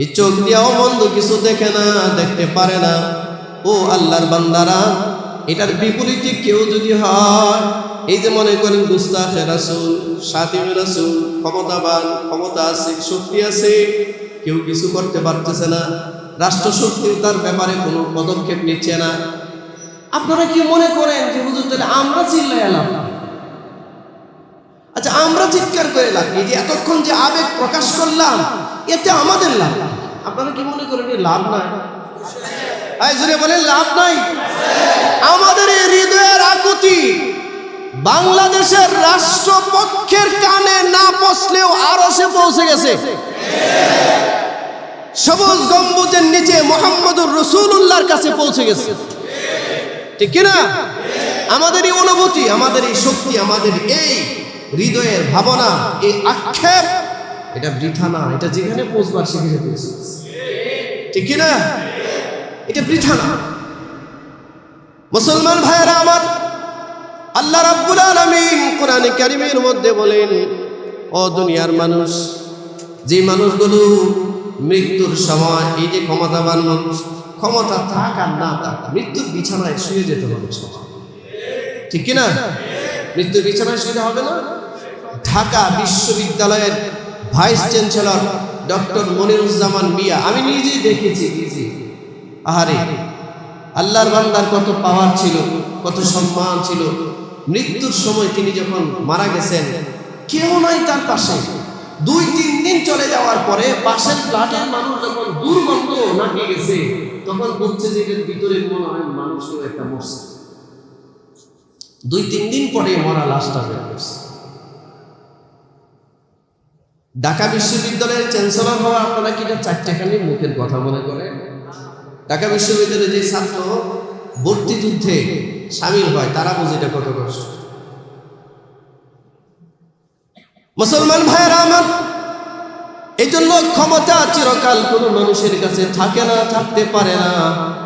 এই চোখ দিয়াও মন্দ কিছু দেখে না, দেখতে পারে না। ও আল্লাহর বান্দারা, এটার বিপরীতে কেউ যদি হয়, এই যে মনে করেন গুস্তাখে রাসূল, শাতিমে রাসূল, ক্ষমতাবান, ক্ষমতা আছে, শক্তি আছে, কেউ কিছু করতে পারতেছে না, রাষ্ট্রশক্তিও তার ব্যাপারে কোনো পদক্ষেপ নিচ্ছে না। আপনারা কি মনে করেন যে হুজুর তাহলে আমরা চিল্লাই এলাম? আচ্ছা, আমরা চিৎকার করে এলাম, এই যে এতক্ষণ যে আবেগ প্রকাশ করলাম, এতে আমাদের লাভ? আপনারা কি মনে করেন লাভ নাই? জোরে বলেন লাভ নাই? আমাদের এই হৃদয়ের আকুতি বাংলাদেশের রাষ্ট্রপক্ষের কানে না পৌঁছলেও আরশে পৌঁছে গেছে। সবুজ গম্বুজের নিচে মুহাম্মদুর রাসূলুল্লাহর কাছে পৌঁছে গেছে, ঠিক কিনা? আমাদের এই অনুভূতি, আমাদের এই শক্তি, আমাদের এই হৃদয়ের ভাবনা, এই আক্ষেপ, এটা বৃথা না, এটা যেখানে পৌঁছবার সেখানে পৌঁছে, ঠিক কিনা? এটা বৃথা না। মুসলমান ভাইয়েরা আমার, আল্লাহ রাব্বুল আলামিন কোরআনে কারীমের মধ্যে বলেন, ও দুনিয়ার মানুষ, যে মানুষগুলো মৃত্যুর সময়, এই যে ক্ষমতাবান মানুষ, ক্ষমতা থাক আর না থাক, মৃত্যুর বিছানায় শুয়ে যেতে হবে, ঠিক কিনা? মৃত্যুর বিছানায় শুয়ে হবে না? ঢাকা বিশ্ববিদ্যালয়ের ভাইস চ্যান্সেলর ডক্টর মনিরুজ্জামান মিয়া, আমি নিজেই দেখেছি, আহারে আল্লাহর বান্দার কত পাওয়ার ছিল, কত সম্মান ছিল। মৃত্যুর সময় তিনি যখন মারা গেছেন, কেউ নাই তার পাশে। 2-3 দিন চলে যাওয়ার পরে পাশের ফ্ল্যাটের মানুষ যখন দুর্গন্ধ নাকি গেছে, তখন বুঝছে যে এর ভিতরে মনে হয় মানুষ কেউ একটা মরছে। 2-3 দিন পরে মরা লাশটা বের করছে। ঢাকা বিশ্ববিদ্যালয়ের চ্যান্সেলর হওয়া আপনারা কি এটা 4টাখানি মুখের কথা মনে করেন? ঢাকা বিশ্ববিদ্যালয়ের যে ছাত্র ভর্তি যুদ্ধে সামিল হয়, তারা বুঝে এটা কত কষ্ট। মুসলমান ভাইয়েরা আমার, এই জন্য ক্ষমতা চিরকাল কোনো মানুষের কাছে থাকে না, থাকতে পারে না,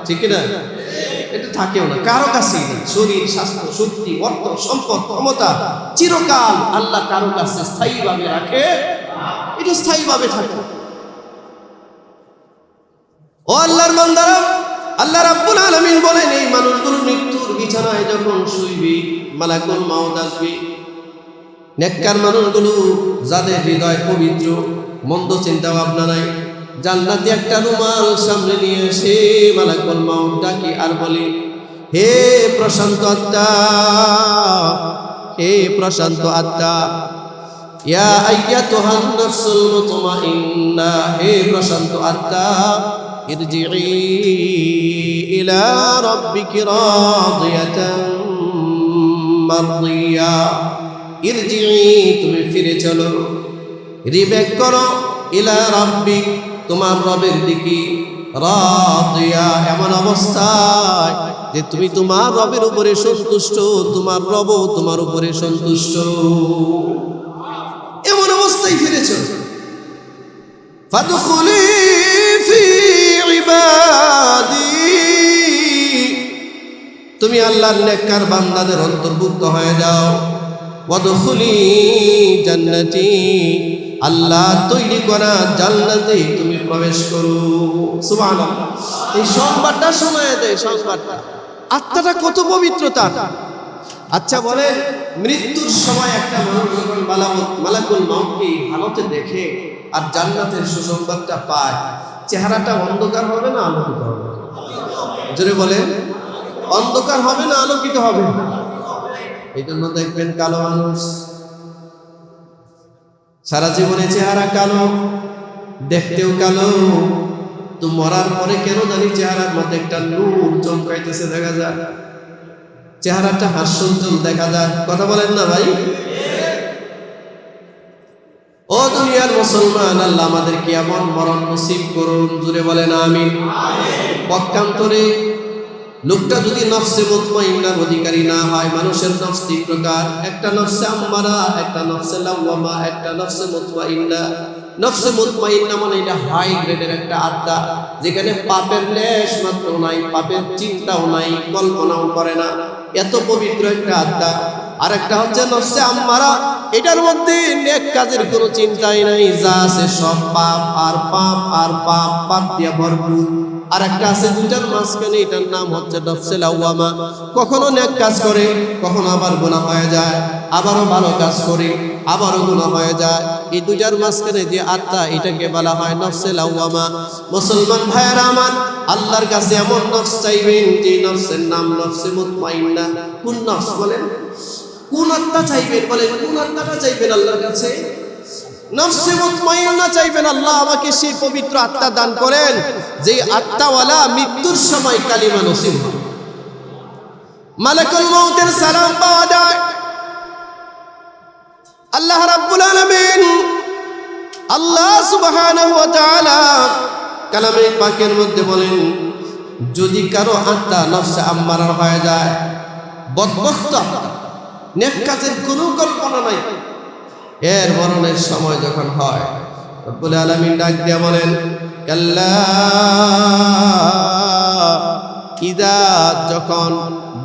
ঠিক না? এটা থাকেও না কারো কাছেই না। শরীর, স্বাস্থ্য, শক্তি, অর্থ, সম্পদ, ক্ষমতা চিরকাল আল্লাহ কারো কাছে স্থায়ীভাবে রাখে, এটা স্থায়ীভাবে থাকে। ও আল্লাহর বান্দারা, আল্লাহ রাব্বুল আলামিন বলেন, এই মানুষগুলো মৃত্যুর বিছানায় যখন শুইবে, মালাকুল মাউত আসবে। নেককার মানুষগুলো, যাদের হৃদয় পবিত্র, মন্দ চিন্তা ভাবনা নাই, জান্নাতি একটা রুমাল সামনে নিয়ে এসে মালাকুল মাউত ডাকে আর বলে, হে প্রশান্ত আত্মা, হে প্রশান্ত আত্মা, ইয়া আইয়াতুহান নাফসুল মুতমাইন্না, হে প্রশান্ত আত্মা, ইরজিই ইলা রাব্বিকি রাদিয়াতান মারদিয়া, ইরজিই, তুমি ফিরে চলো, রিবেক করো, ইলা রাব্বিক, তোমার রবের দিকে, রাদিয়া, এমন অবস্থায় যে তুমি তোমার রবের উপরে সন্তুষ্ট, তোমার রবও তোমার উপরে সন্তুষ্ট। এমন অবস্থায় ফিরেছ। ফাদখুলি ফি ইবাদি, তুমি আল্লাহর নেককার বান্দাদের অন্তর্ভুক্ত হয়ে যাও। ওয়াদখুলি জান্নাতি, আল্লাহ তৈরি করা জান্নাতে তুমি প্রবেশ করো। সুবহানাল্লাহ। এই সংবাদটা শোনায় দেয়, সংবাদটা আত্মাটা কত পবিত্রতা। আচ্ছা বলে, মৃত্যুর সময় একটা মানুষ যখন মালাকুল মউতকে হালতে দেখে আর জান্নাতের সুসংবাদটা পায়, চেহারাটা অন্ধকার হবে না আলোকিত হবে? জোরে বলে, অন্ধকার হবে না আলোকিত হবে? এই জন্য দেখবেন কালো মানুষ সারা জীবনে চেহারা কালো, দেখতেও কালো, তো মরার পরে কেন জানি চেহারার মধ্যে একটা নূর চমকাইতেছে দেখা যায়, চেহারাটা হাস্যোজ্জ্বল দেখা যায়। কথা বলেন না ভাই? ও দুনিয়ার মুসলমান, আল্লাহ আমাদেরকে এমন মরণ নসিব করুন। জুড়ে বলেন আমিন। পক্ষান্তরে লোকটা যদি নফসে মুতমাইন্নার অধিকারী না হয়, মানুষের নফস তিন প্রকার, একটা নফসে আম্মারা, একটা নফসে লাওয়ামা, একটা নফসে মুতমাইন্না। নফসে মুতমাইন্না মানে এটা হাই গ্রেডের একটা আত্মা, যেখানে পাপের লেশ মাত্র নাই, পাপের চিন্তাও নাই, কল্পনাও করে না, এত পবিত্র একটা আত্মা। আর একটা হচ্ছে নফসে আম্মারা, এটার মধ্যে নেক কাজের কোনো চিন্তাই নাই, যা আছে সব পাপ আর পাপ আর পাপ, পাপ দিয়ে ভরপুর। আর একটা আছে দুটার মাঝখানে, এটার নাম হচ্ছে নফসে লাওয়ামা। কখনো নেক কাজ করে, কখনো আবার গুনাহ হয়ে যায়, আবারও ভালো কাজ করে, আবারও গুনাহ হয়ে যায়। এই দুটার মাঝখানে যে আত্মা, এটাকে বলা হয় নফসে লাওয়ামা। মুসলমান ভাইয়েরা আমার, আল্লাহর কাছে এমন নফস চাইবেন যে নফসের নাম নফসে মুতমাইন্না। কোন নফস বলেন? কোন আত্মা চাইবেন বলেন? কোন আত্মাটা চাইবেন আল্লাহর কাছে? নফসে মুতমাইন্না চাইবেন। আল্লাহ আমাকে সেই পবিত্র আত্মা দান করেন যে আত্মাওয়ালা মৃত্যুর সময় কালিমা নসিব হয়, মালাকুল মউতের সালাম পাওয়া যায়। আল্লাহ রাব্বুল আলামিন, আল্লাহ সুবহানাহু ওয়া তাআলা কালামে পাকের মধ্যে বলেন, যদি কারো আত্মা নফসে আম্মারা হয়ে যায়, বদবখত আত্মা, নেক কাজের কোনো কল্পনা নাই, এর মরণের সময় যখন হয়, রব্বুল আলামিন ডাক দিয়া বলেন, কাল্লা ইযা, যখন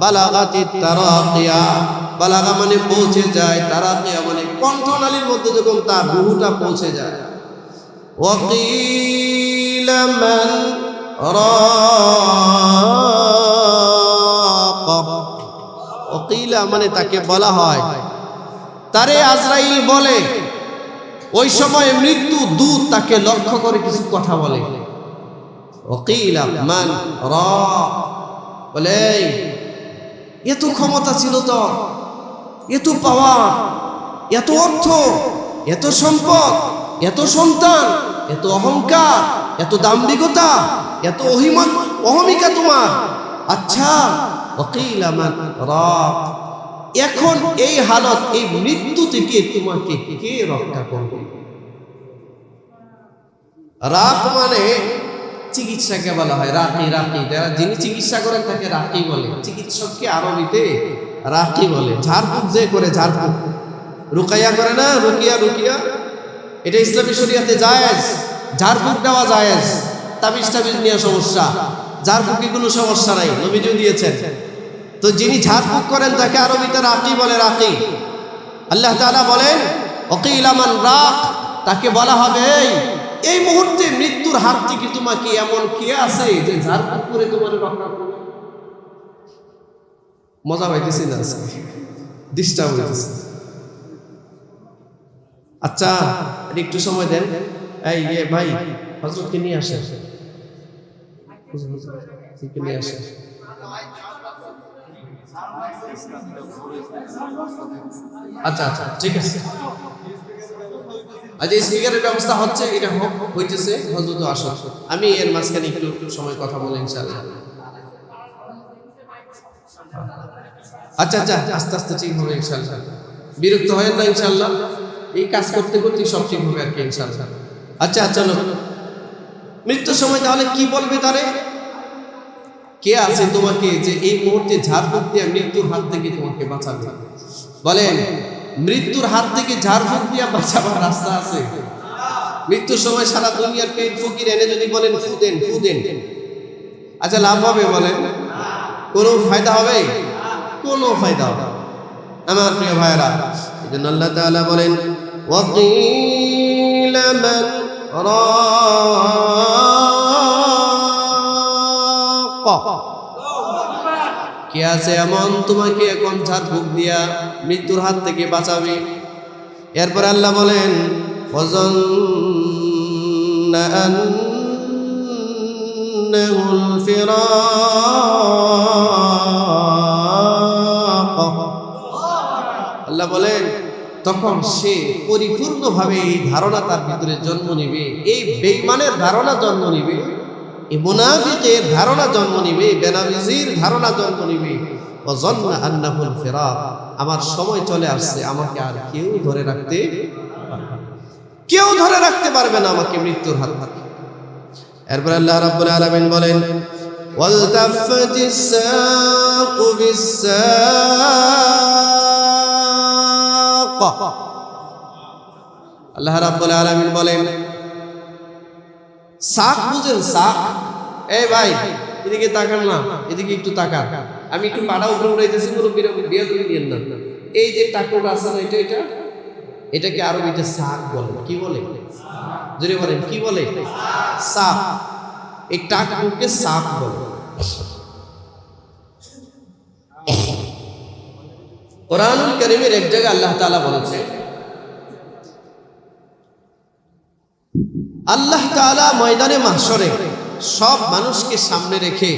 বালাগাতিত তারাকিয়া, বালাগা মানে পৌঁছে যায়, তারাকিয়া মানে কণ্ঠনালীর মধ্যে যখন তার রূহটা পৌঁছে যায়, ওয়াকিলা মান রাক, ওয়াকিলা মানে তাকে বলা হয়, তারে আজরাইল বলে। ওই সময় মৃত্যু দূত তাকে লক্ষ্য করে কিছু কথা বলে, ওয়াকিলা মান রাক, বলে এত ক্ষমতা ছিল তোর, এত পাওয়ার, এত অর্থ, এত সম্পদ, এত সন্তান, এত অহংকার, এত দাম্ভিকতা, এত অহমিকা তোমার। আচ্ছা, ওয়াকিলা মান রাক, এখন এই হালত, এই মৃত্যু থেকে তোমাকে কে রক্ষা করবে? রাক মানে চিকিৎসাকে বলা হয় রাকি। রাকি যারা যিনি চিকিৎসা করেন তাকে রাকি বলে, চিকিৎসককে আরবিতে রাকি বলে। ঝাড়ফুঁক যে করে, ঝাড়ফুঁক রুকাইয়া করে না, রুকিয়া, রুকিয়া, এটা ইসলামী শরীয়তে জায়েজ, ঝাড়ফুঁক দেওয়া জায়েজ। তাবিজ টাবিজ নিয়ে সমস্যা, ঝাড়ফুঁকে কোনো সমস্যা নাই, নবীজি দিয়েছেন। তো যিনি ঝাড়ফুঁক করেন তাকে আরবিতে রাকি বলে, রাকি। আল্লাহ তাআলা বলেন, ওয়াকিলা মান রাক, তাকে বলা হবে এই মুহূর্তে মৃত্যুর হাত থেকে তোমাকে এমন কে আছে যে ঝাড়ফুঁক করে তোমার রক্ষা করবে? মজা পাইতেছি না, ডিস্টার্ব হইতেছে। আচ্ছা একটু সময় দেন, এই ভাই হযরতকে নিয়ে আসে, নিয়ে আসে। আচ্ছা আচ্ছা ঠিক আছে। আজ স্পিকারের ব্যবস্থা হচ্ছে, এটা হইতেছে, হযরত আসো, আমি এর মাঝখানে একটু সময় কথা বলে ইনশাআল্লাহ। আচ্ছা আচ্ছা, আস্তে আস্তে ঠিক হবে ইনশাআল্লাহ, বিরক্ত হয় না ইনশাআল্লাহ, এই কাজ করতে করতে সব ঠিক হবে আর কি ইনশাআল্লাহ। আচ্ছা চলো, মৃত্যুর সময় তাহলে কি বলবে তারে? কে আছে তোমাকে যে এই মুহূর্তে ঝাড়ফুঁক দিয়ে মৃত্যুর হাত থেকে তোমাকে বাঁচাবে? বলেন, মৃত্যুর হাত থেকে ঝাড়ফুঁক দিয়ে বাঁচাবার রাস্তা আছে? মৃত্যুর সময় সারা দুনিয়ার পীর ফকির এনে যদি বলেন ফু দেন, ফু দেন, আচ্ছা লাভ হবে? বলেন, কোনো ফায়দা হবে? কোনো ফায়দা হবে? আমার প্রিয় ভাইরা, এই জন্য আল্লাহ তাআলা বলেন وَقِيلَ مَنْ رَاقَ, কে আছে এমন তোমাকে এখন ঝাড়ফুঁক দিয়া মৃত্যুর হাত থেকে বাঁচাবে? এরপর আল্লাহ বলেন وَظَنَّ أَنَّهُ الْفِرَاقُ, আল্লাহ বলেন তখন সে পরিপূর্ণভাবে এই ধারণা তার ভিতরে জন্ম নিবে, এই বেঈমানের ধারণা জন্ম নিবে, এই মুনাফিকের ধারণা জন্ম নিবে, বেনামাজির ধারণা জন্ম নিবে। ওয়াযান্না আন্নাহুল ফিরাক, আমার সময় চলে আসছে, আমাকে আর কেউ ধরে রাখতে পারবে না আমাকে মৃত্যুর হাত থেকে। এরপর আল্লাহ রাব্বুল আলামিন বলেন ওয়ালতাফাতিস সাকু বিস-সাক, আল্লাহ রাব্বুল আলামিন বলেন সাক বুঝেন? সাক, এই ভাই এদিকে তাকান না, এদিকে একটু তাকান, আমি একটু পাড়া উপরে উড়াইতেছি, কোনো বিয়ে করে নিয়েন না। এই যে টাকুটা আছে না, এটাকে আরবিতে সাক বলে। কি বলে? জোরে বলেন, কি বলে? সাক। এই টাকুকে সাক বলে। কোরআনুল কারীমের এক জায়গায় আল্লাহ তাআলা বলেছে, আল্লাহ তাআলা ময়দানে মাহশরে সব মানুষকে সামনে রেখে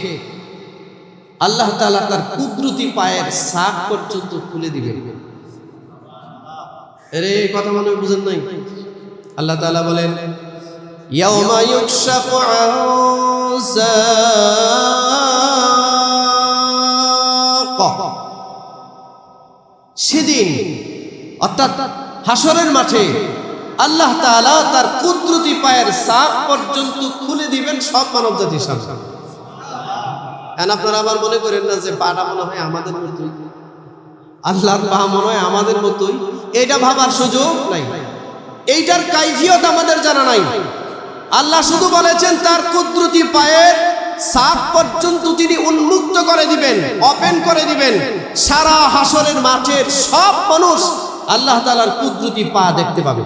আল্লাহ তাআলা তার কুদরতি পায়ের সাক পর্যন্ত খুলে দিবেন। আরে কথা মনে বুঝেন নাই? আল্লাহ তাআলা বলেন ইয়াউমা ইউকশাফু আন সাক, সেদিন অর্থাৎ হাসরের মাঠে আল্লাহ তাআলা তার কুদরতি পায়ের সাক পর্যন্ত খুলে দিবেন সব মানব জাতির সামনে। আপনারা আবার মনে করেন না যে পাটা মনে হয় আমাদের মতোই, আল্লাহর পা মনে হয় আমাদের মতোই, এটা ভাবার সুযোগ নাই। এইটার কাইফিয়ত আমাদের জানা নাই। আল্লাহ শুধু বলেছেন তার কুদরতি পায়ের সাক পর্যন্ত তিনি উন্মুক্ত করে দিবেন, ওপেন করে দিবেন। সারা হাসরের মাঠের সব মানুষ আল্লাহ তাআলার কুদরতি পা দেখতে পাবে।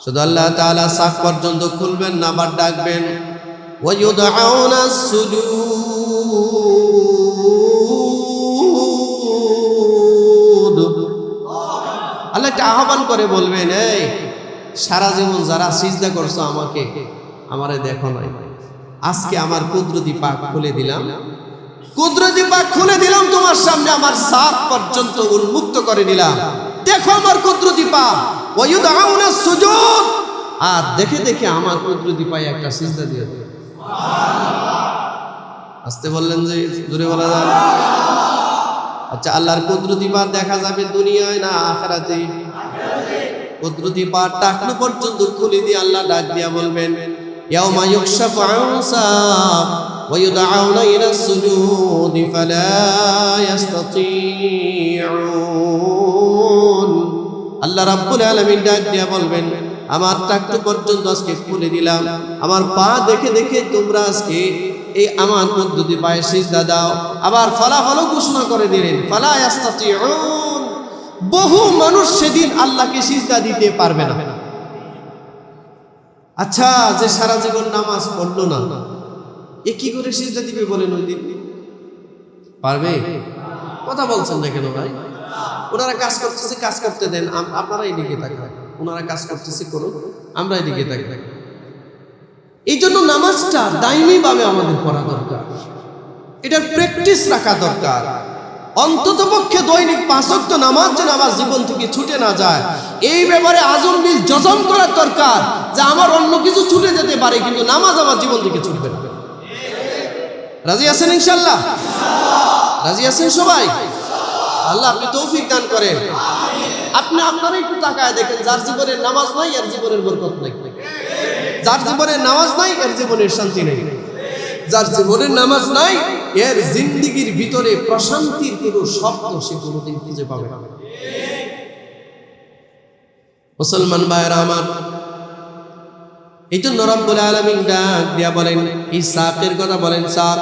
শুধু আল্লাহ তাআলা সাক পর্যন্ত খুলবেন না, আবার ডাকবেন ওয়ায়ুদআউনা সুজুদ। আল্লাহ একটা আহ্বান করে বলবেন, এই সারা জীবন যারা সিজদা করছো আমাকে, আমারে দেখো নাই, আজকে আমার কুদরতি পা খুলে দিলাম, কুদরতি পা খুলে দিলাম তোমার সামনে, আমার সাক পর্যন্ত উন্মুক্ত করে দিলাম, দেখো আমার কুদরতি পা। ওয়ায়ুদআউনা সুজুদ, আর দেখে দেখে আমার কুদরতি পায়ে একটা সিজদা দিয়ে দেবে। আসতে বললেন যে জোরে বলা যায়? আচ্ছা, আল্লাহর কুদরতি পা দেখা যাবে দুনিয়ায় না আখিরাতে? কুদরতি পা টাকনু পর্যন্ত খুলে দিয়ে আল্লাহ ডাক দিয়া বলবেন ইয়াউমা ইউকশাফু আন সাক ওয়া ইউদআউনা ইলা সুজুদি ফালা ইস্তাতিউন। আল্লাহ রাব্বুল আলামিন ডাক দিয়া বলবেন আমার টাকনু পর্যন্ত আজকে খুলে দিলাম, আমার পা দেখে দেখে তোমরা আজকে এই আমার কুদরতি পায়ে সিজদা দাও। আবার ফলাফলও ঘোষণা করে দিলেন ফালা ইস্তাতিউন, বহু মানুষ সেদিন আল্লাহকে সিজদা দিতে পারবে না। আচ্ছা, যে সারা জীবন নামাজ পড়লো না, এ কি করে সিজদা দিবে বলেন? ওই দিন পারবে? কথা বলছেন না কেন ভাই? ওনারা কাজ করতেছে, কাজ করতে দেন, আপনারা এদিকে তাকান। ওনারা কাজ করতেছে করুন, আমরা এদিকে তাকাই। এই জন্য নামাজটা দাইমি ভাবে আমাদের পড়া দরকার, এটার প্র্যাকটিস রাখা দরকার। অন্তত পক্ষে দৈনিক 5 ওয়াক্ত নামাজ যেন আমার জীবন থেকে ছুটে না যায়, এই ব্যাপারে আজম বিল জজম করার দরকার যে আমার অন্য কিছু ছুটে যেতে পারে কিন্তু নামাজ আমার জীবন থেকে ছুটবে না। রাজি আছেন ইনশাআল্লাহ? রাজি আছেন সবাই? আল্লাহ আপনি তৌফিক দান করেন। আপনারা একটু তাকায় দেখেন, যার জীবনের নামাজ নাই এর জীবনের বরকত নাই, যার জীবনের নামাজ নাই এর জীবনের শান্তি নেই। যার জীবনের নামাজ নাই, এর জিন্দেগির ভিতরে প্রশান্তির কোনো শব্দ সে কোনোদিন খুঁজে পাবে না। মুসলমান ভাইরা আমার, এই জন্য রব্বুল আলামিন ডাক দিয়া বলেন, এই সাকের কথা বলেন, সাক।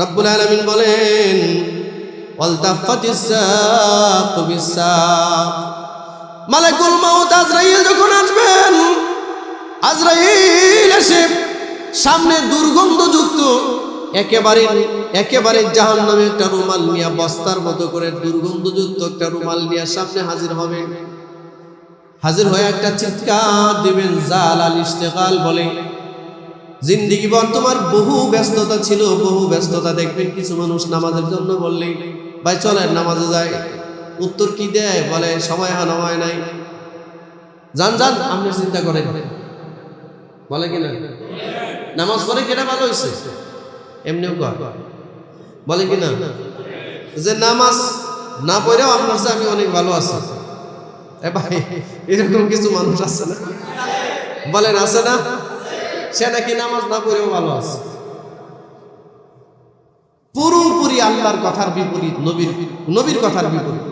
রব্বুল আলামিন বলেন ওয়ালতাফাতিস সাকু বিসাক। মালাকুল মাউত আজরাইল যখন আসবেন, আজরাইল এসে সামনে দুর্গন্ধযুক্ত একেবারে জাহান্নামে একটা রুমাল নিয়ে, বস্তার মতো করে দুর্গন্ধযুক্ত একটা রুমাল নিয়ে সামনে হাজির হবেন। হাজির হয়ে একটা চিৎকার দিবেন, জালাল ইশতিগাল বলে, জিন্দেগি ভর তোমার বহু ব্যস্ততা ছিল, বহু ব্যস্ততা। দেখবেন কিছু মানুষ নামাজের জন্য বললেই ভাই চলেন নামাজে যায়, উত্তর কি দেয়? বলে সময় হয় নাই। যান যান, আপনি চিন্তা করেন, বলে কিনা? নামাজ পড়ে কেটা ভালো হয়েছে, এমনিও বলে কিনা যে নামাজ না পড়েও আপনার চেয়ে আমি অনেক ভালো আছি। ভাই এরকম কিছু মানুষ আছে না? বলেন আছে না? সে নাকি নামাজ না পড়েও ভালো আছে। পুরোপুরি আল্লাহর কথার বিপরীত, নবীর কথার বিপরীত।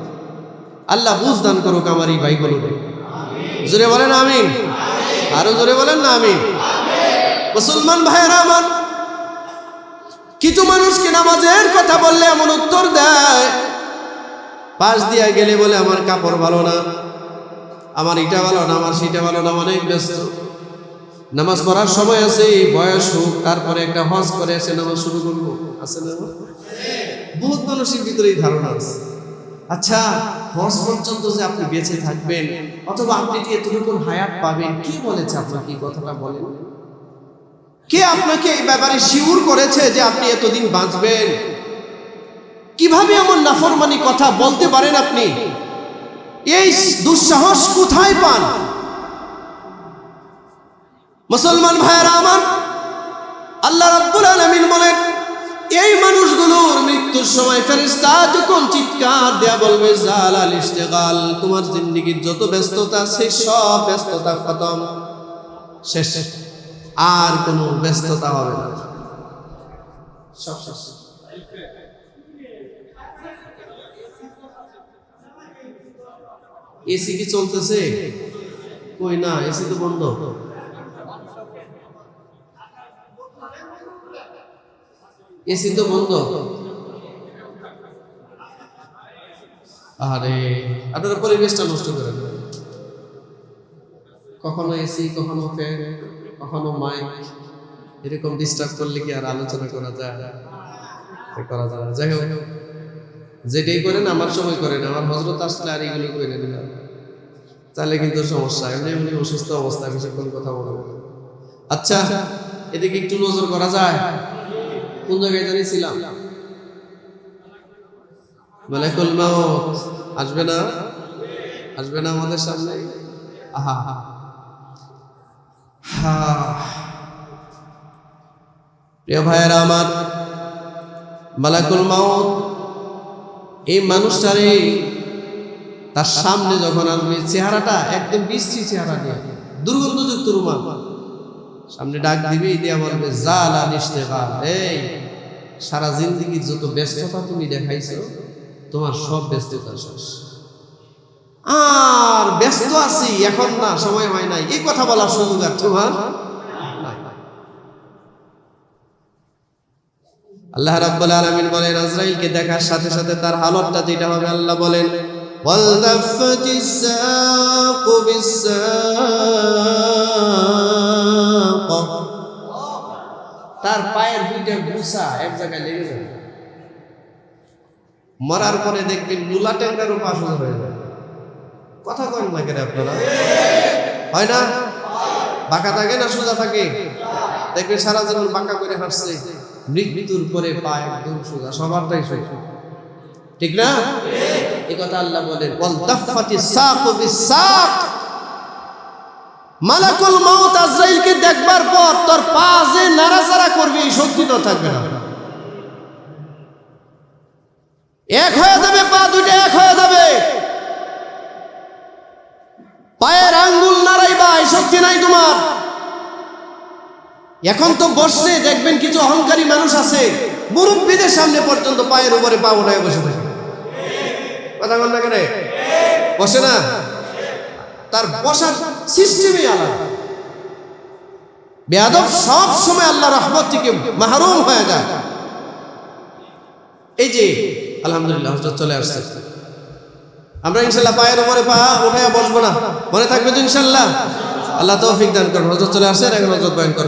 আল্লাহ বুঝ দান করুক আমার এই ভাইগুলো। জোরে বলেন আমিন, আরো জোরে বলেন না আমিন। মুসলমান ভাইয়েরা আমার, কিছু মানুষকে নামাজের কথা বললে এমন উত্তর দেয়, পাশ দিয়ে গেলে বলে আমার কাপড় ভালো না, আমার এটা ভালো না, আমার সেটা ভালো না, অনেক ব্যস্ত। নামাজ পড়ার সময় আছে, বয়স হোক, তারপরে একটা হজ করে এসে নামাজ শুরু করবো, আছে না? বহুত মানুষের ভিতরে এই ধারণা আছে। আচ্ছা, হজ পর্যন্ত যে আপনি বেঁচে থাকবেন, অথবা আপনি কি এতটুকু হায়াত পাবেন, কে বলেছে আপনাকে এই কথাটা? বলেন, কে আপনাকে এই ব্যাপারে শিউর করেছে যে আপনি এতদিন বাঁচবেন? কিভাবে এমন নাফরমানি কথা বলতে পারেন আপনি? এই দুঃসাহস কোথায় পান? মুসলমান ভাইয়েরা আমার, আল্লাহ রাব্বুল আলামিন বলেন, এই মানুষগুলোর মৃত্যুর সময় ফেরেশতা যখন চিৎকার দেয়া বলবে, জালাল ইশতিগাল, তোমার জিন্দেগীর যত ব্যস্ততা আছে সব ব্যস্ততা খতম, শেষ, আর কোনো ব্যস্ততা হবে না, সব শেষ। এসি কি চলতেছে? কই না, এসি তো বন্ধ। এসি তো বন্ধ। আরে আপনারা পরিবেশটা নষ্ট করেন, কখনো এসি, কখনো ফ্যান, কখনো মাইক, এরকম ডিস্টার্ব করলে কি আর আলোচনা করা যায়? করা যায় না। যাই হোক, যেটাই করেন আমার সময় করেন, আমার হযরত আসলে আর এগুলো করে নেন না, তাহলে কিন্তু সমস্যা। এমনি অসুস্থ অবস্থা, বেশিক্ষণ কথা বলবো। আচ্ছা, এদিকে একটু নজর করা যায়। কোন জায়গায় জানিয়েছিলাম? মালাকুল মাউত আসবে না? আসবে না আমাদের সামনে? আহা হা, প্রিয় ভাইয়েরা আমার, মালাকুল মাউত এই মানুষটারে তার সামনে যখন আসবে, চেহারাটা একদম বিশ্রী চেহারা নিয়ে, দুর্গন্ধযুক্ত রুমাল, সামনে ডাক দিবে, দিয়া বলবে, জালাল ইশতিগাল, এই সারা জিন্দেগির যত ব্যস্ততা তুমি দেখাইছো, তোমার সব ব্যস্ততা শেষ, আর ব্যস্ত আছি এখন না, সময় হয় নাই, এই কথা বলার সুযোগ আর তোমার নাই। আল্লাহ রাব্বুল আলামিন বলেন, আজরাইলকে দেখার সাথে সাথে তার হালতটা যেটা হবে, আল্লাহ বলেন, ওয়ালতাফাতিস সাকু বিসাক, তার পায়ের দুইটা গুছা এক জায়গায় লেগে যাবে। মরার পরে দেখবেন লুলা ট্যাংরার উপর আসল হয়ে যাবে। কথা করেন না কেন আপনারা? হয় না? বাঁকা থাকে না সোজা থাকে? দেখবেন সারা জীবন বাঁকা করে হাঁটছে, মৃত্যুর পরে পা একদম সোজা, সবারটাই সোজা, ঠিক না? এই কথা আল্লাহ বলেন, ওয়ালতাফাতিস সাকু বিসাক, মালাকুল মাউত আজরাইলকে দেখবার পর তোর পা যে নাড়াচাড়া করবে এই শক্তি তো থাকবে না, এক হয়ে যাবে, পা দুইটা এক হয়ে যাবে, পায়ের আঙ্গুল নাড়াইবা এই শক্তি নাই তোমার। এখন তো বসলে দেখবেন কিছু অহংকারী মানুষ আছে, মুরব্বীদের সামনে পর্যন্ত পায়ের উপরে পা উঠায় বসে থাকে। কথা বল না কেন? বসে না, তার বসার সিস্টেমই আলাদা। বেয়াদব সব সময় আল্লাহ রহমত থেকে মাহরুম হয়ে যায়। এই যে আলহামদুলিল্লাহ হযরত চলে আসছে, আমরা ইনশাআল্লাহ পায়ের উপরে পা উঠায় বসবো না, মনে থাকবে তো ইনশাআল্লাহ। আল্লাহ তৌফিক দান করুন। হযরত চলে আসছেন, এখন হযরত বয়ান করবেন।